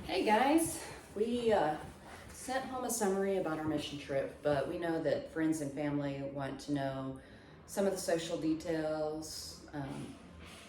Hey guys, we sent home a summary about our mission trip, but we know that friends and family want to know some of the social details,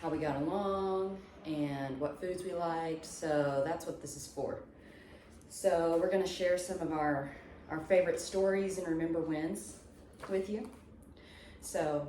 how we got along, and what foods we liked. So that's what this is for. So we're going to share some of our favorite stories and remember wins with you. So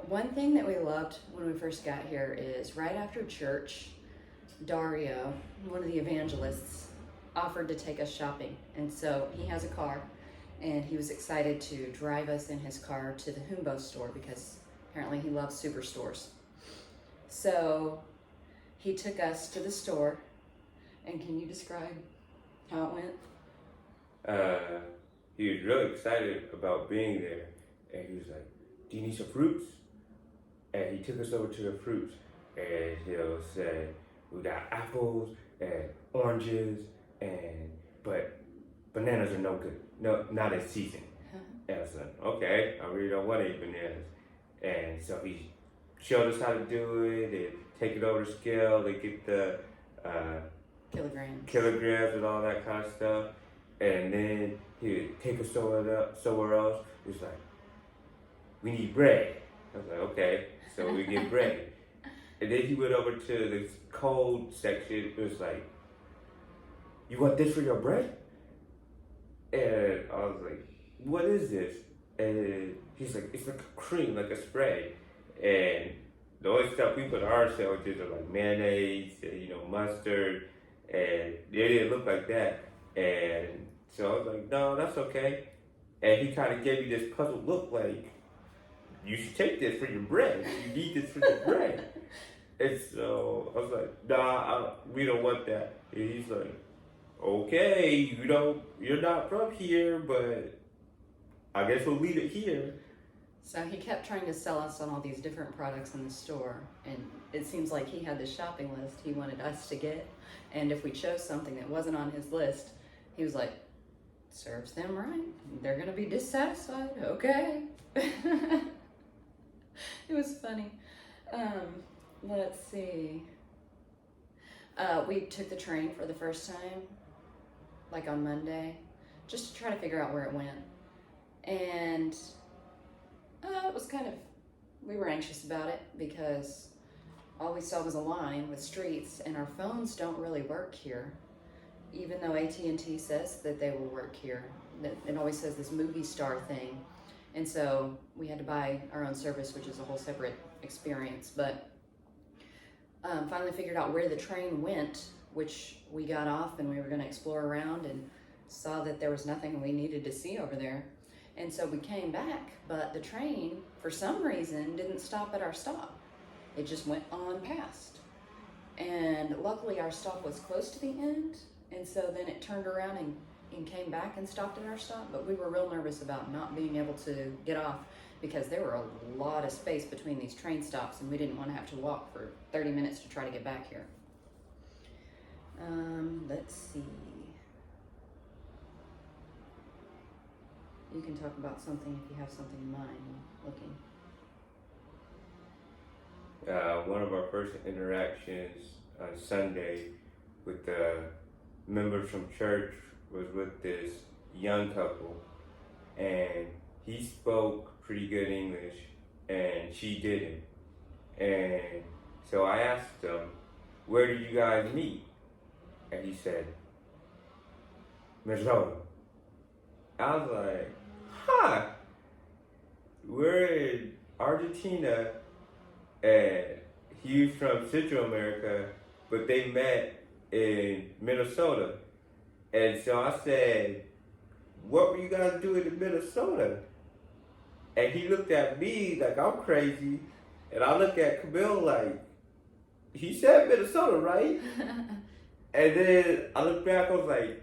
one thing that we loved when we first got here is right after church, Dario, one of the evangelists, offered to take us shopping. And so he has a car, and he was excited to drive us in his car to the Humbo store because apparently he loves superstores. So he took us to the store, and can you describe how it went? He was really excited about being there, and he was like, "Do you need some fruits?" And he took us over to the fruits, and he'll say, "We got apples and oranges, but bananas are no good, no, not in season." And I was like, "Okay, I really don't want any bananas." And so he showed us how to do it, and take it over the scale, and get the kilograms and all that kind of stuff. And then he'd take us somewhere else. He was like, "We need bread." I was like, "Okay." So we get bread. And then he went over to the cold section. It was like, "You want this for your bread?" And I was like, "What is this?" And he's like, "It's like a cream, like a spray." And the only stuff we put on our sandwiches are like mayonnaise and, mustard. And they didn't look like that. And so I was like, "No, that's okay." And he kind of gave me this puzzled look like, "You should take this for your bread. You need this for your bread." And so I was like, "Nah, we don't want that." And he's like, "Okay, you're not from here, but I guess we'll leave it here." So he kept trying to sell us on all these different products in the store, and it seems like he had this shopping list he wanted us to get, and if we chose something that wasn't on his list, he was like, "Serves them right. They're gonna be dissatisfied. Okay." It was funny. Let's see. We took the train for the first time, like on Monday, just to try to figure out where it went. And it was we were anxious about it because all we saw was a line with streets, and our phones don't really work here, even though AT&T says that they will work here. It always says this movie star thing. And so we had to buy our own service, which is a whole separate experience. But finally figured out where the train went, which we got off and we were going to explore around and saw that there was nothing we needed to see over there. And so we came back, but the train, for some reason, didn't stop at our stop. It just went on past. And luckily our stop was close to the end, and so then it turned around and came back and stopped at our stop. But we were real nervous about not being able to get off because there were a lot of space between these train stops, and we didn't want to have to walk for 30 minutes to try to get back here. Let's see. You can talk about something if you have something in mind. Looking. One of our first interactions on Sunday with the members from church was with this young couple, and he spoke pretty good English and she didn't. And so I asked him, "Where did you guys meet?" And he said, "Minnesota." I was like, "Huh, we're in Argentina," and he was from Central America, but they met in Minnesota. And so I said, "What were you guys doing in Minnesota?" And he looked at me like I'm crazy, and I looked at Camille like, "He said Minnesota, right?" And then I looked back, I was like,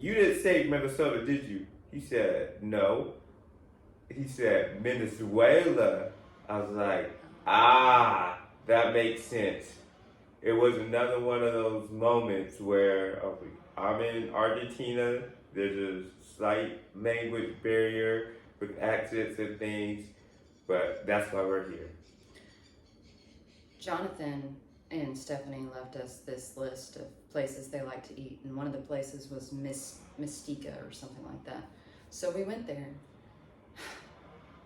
"You didn't say Minnesota, did you?" He said, "No." He said, "Venezuela." I was like, that makes sense. It was another one of those moments where I'm in Argentina. There's a slight language barrier with accents and things, but that's why we're here. Jonathan and Stephanie left us this list of places they like to eat, and one of the places was Mystica or something like that. So we went there.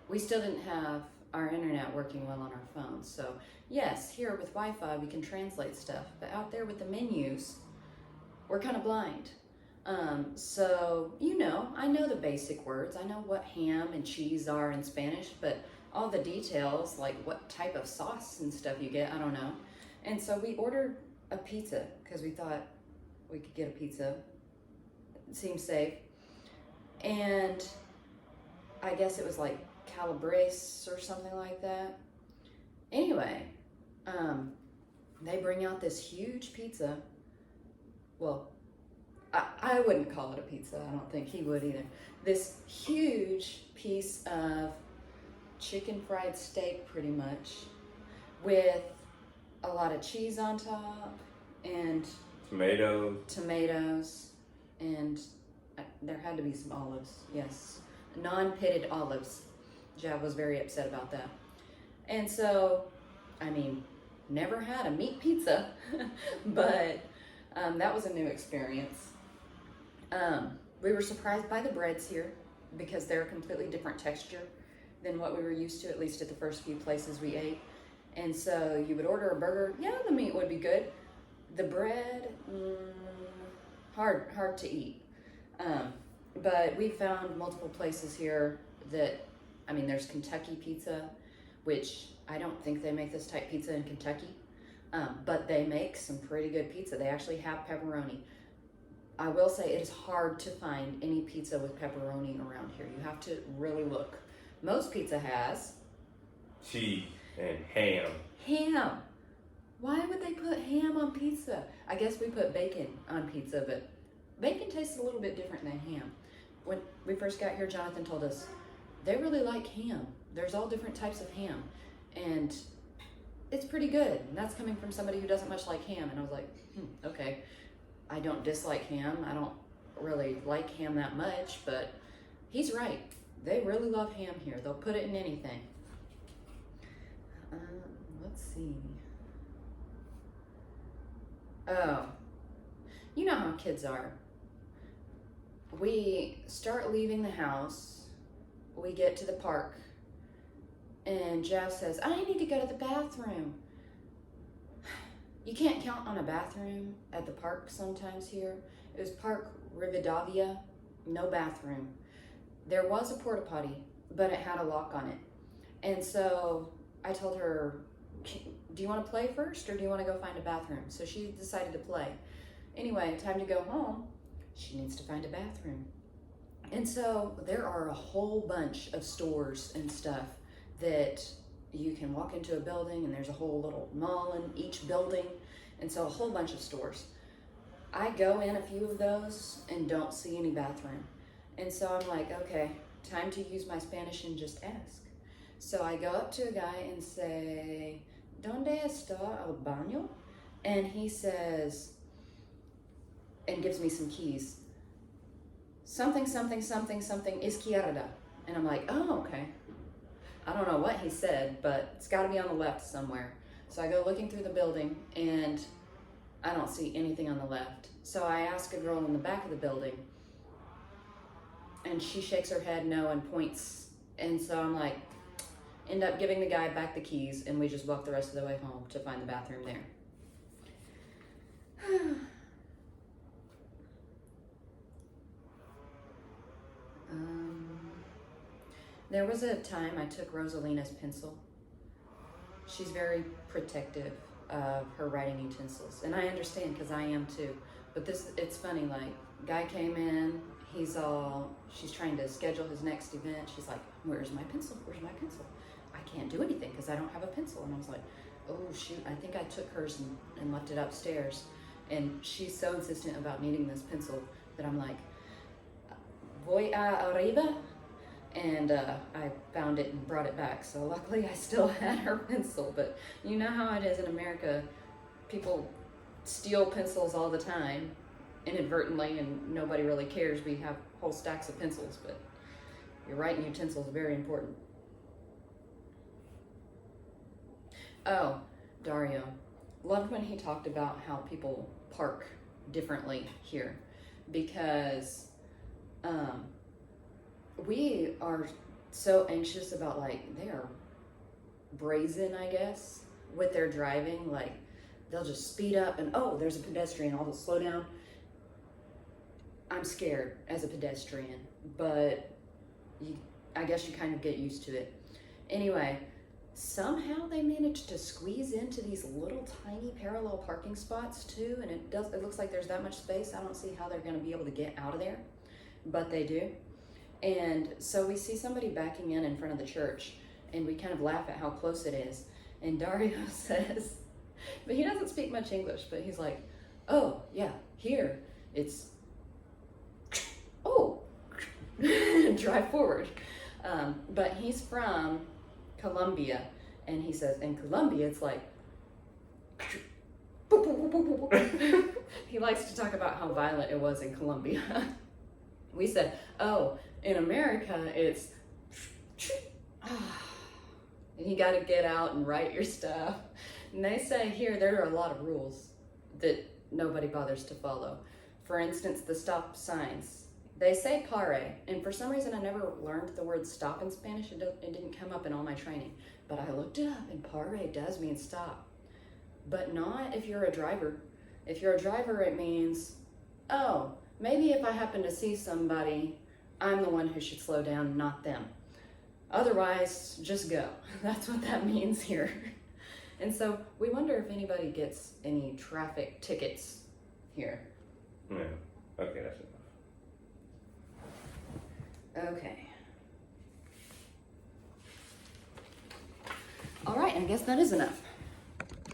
We still didn't have our internet working well on our phones. So yes, here with Wi-Fi we can translate stuff, but out there with the menus, we're kind of blind. So, I know the basic words. I know what ham and cheese are in Spanish, but all the details, like what type of sauce and stuff you get, I don't know. And so we ordered a pizza because we thought we could get a pizza. It seemed safe. And I guess it was like calabrese or something like that. Anyway, they bring out this huge pizza. Well, I wouldn't call it a pizza. I don't think he would either. This huge piece of chicken fried steak, pretty much, with a lot of cheese on top and tomatoes, and there had to be some olives. Yes, non-pitted olives. Jav was very upset about that. And so, never had a meat pizza, but that was a new experience. We were surprised by the breads here because they're a completely different texture than what we were used to, at least at the first few places we ate. And so you would order a burger, yeah, the meat would be good. The bread, hard to eat. But we found multiple places here that, there's Kentucky Pizza, which I don't think they make this type pizza in Kentucky, but they make some pretty good pizza. They actually have pepperoni. I will say it is hard to find any pizza with pepperoni around here. You have to really look. Most pizza has cheese and ham. Ham. Why would they put ham on pizza? I guess we put bacon on pizza, but bacon tastes a little bit different than ham. When we first got here, Jonathan told us they really like ham. There's all different types of ham, and it's pretty good. And that's coming from somebody who doesn't much like ham. And I was like, okay. I don't dislike ham. I don't really like ham that much, but he's right. They really love ham here. They'll put it in anything. Let's see. Oh, you know how kids are. We start leaving the house. We get to the park. And Jeff says, I need to go to the bathroom. You can't count on a bathroom at the park sometimes here. It was Park Rivadavia, no bathroom. There was a porta potty, but it had a lock on it. And so I told her, do you want to play first or do you want to go find a bathroom? So she decided to play. Anyway, time to go home. She needs to find a bathroom. And so there are a whole bunch of stores and stuff that you can walk into a building, and there's a whole little mall in each building, and so a whole bunch of stores. I go in a few of those and don't see any bathroom. And so I'm like, okay, time to use my Spanish and just ask. So I go up to a guy and say, ¿Dónde está el baño? And he says, and gives me some keys. Something, izquierda. And I'm like, oh, okay. I don't know what he said, but it's got to be on the left somewhere. So I go looking through the building, and I don't see anything on the left. So I ask a girl in the back of the building, and she shakes her head no and points. And so I'm like, end up giving the guy back the keys, and we just walk the rest of the way home to find the bathroom there. There was a time I took Rosalina's pencil. She's very protective of her writing utensils, and I understand because I am too. But it's funny, like, guy came in, she's trying to schedule his next event. She's like, where's my pencil? I can't do anything because I don't have a pencil. And I was like, oh shoot, I think I took hers and left it upstairs. And she's so insistent about needing this pencil that I'm like, voy a arriba? And I found it and brought it back. So luckily I still had her pencil, but you know how it is in America. People steal pencils all the time, inadvertently, and nobody really cares. We have whole stacks of pencils, but your writing utensils are very important. Oh, Dario, loved when he talked about how people park differently here, because we are so anxious about, like, they are brazen, I guess, with their driving. Like, they'll just speed up and, oh, there's a pedestrian, I'll just slow down. I'm scared as a pedestrian, but I guess you kind of get used to it. Anyway, somehow they managed to squeeze into these little tiny parallel parking spots too, and it looks like there's that much space. I don't see how they're going to be able to get out of there, but they do. And so we see somebody backing in front of the church, and we kind of laugh at how close it is. And Dario says, but he doesn't speak much English, but he's like, oh yeah, here it's oh drive forward. But he's from Colombia, and he says in Colombia it's like he likes to talk about how violent it was in Colombia. We said, oh, in America it's and you got to get out and write your stuff. And they say here there are a lot of rules that nobody bothers to follow. For instance, the stop signs. They say pare, and for some reason I never learned the word stop in Spanish. It didn't come up in all my training, but I looked it up, and pare does mean stop, but not if you're a driver. If you're a driver, it means, oh, maybe if I happen to see somebody, I'm the one who should slow down, not them. Otherwise, just go. That's what that means here. And so we wonder if anybody gets any traffic tickets here. Yeah. Okay, that's enough. Okay. All right, I guess that is enough.